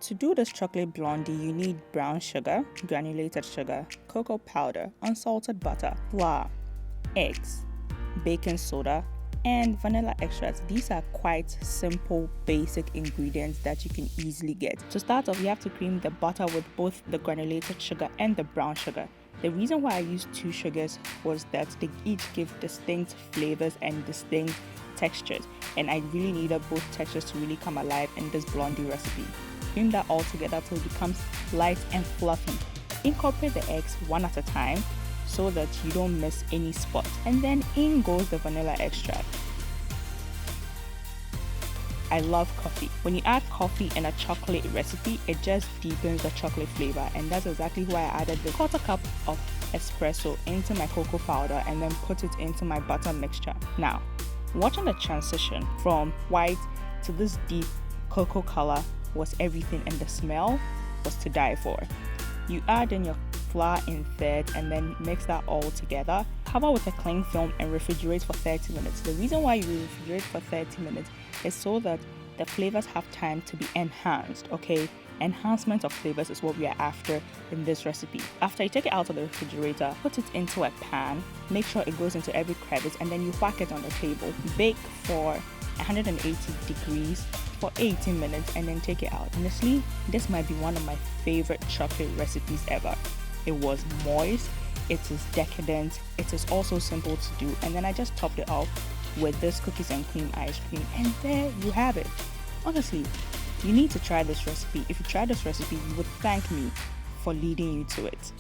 To do this chocolate blondie, you need brown sugar, granulated sugar, cocoa powder, unsalted butter, flour, eggs, baking soda, and vanilla extract. These are quite simple, basic ingredients that you can easily get. To start off, you have to cream the butter with both the granulated sugar and the brown sugar. The reason why I used 2 sugars was that they each give distinct flavors and distinct textures, and I really needed both textures to really come alive in this blondie recipe. Cream that all together till it becomes light and fluffy. Incorporate the eggs one at a time so that you don't miss any spots, and then in goes the vanilla extract. I love coffee. When you add coffee in a chocolate recipe, it just deepens the chocolate flavor, and that's exactly why I added the 1/4 cup of espresso into my cocoa powder and then put it into my butter mixture. Now, watching the transition from white to this deep cocoa color was everything, and the smell was to die for. You add in your flour in third and then mix that all together. Cover with a cling film and refrigerate for 30 minutes. The reason why you refrigerate for 30 minutes is so that the flavors have time to be enhanced, okay? Enhancement of flavors is what we are after in this recipe. After you take it out of the refrigerator, put it into a pan, make sure it goes into every crevice, and then you whack it on the table. Bake for 180 degrees for 18 minutes and then take it out. Honestly, this might be one of my favorite chocolate recipes ever. It was moist, it is decadent, it is also simple to do, and then I just topped it off with this cookies and cream ice cream, and there you have it. Honestly, you need to try this recipe. If you try this recipe, you would thank me for leading you to it.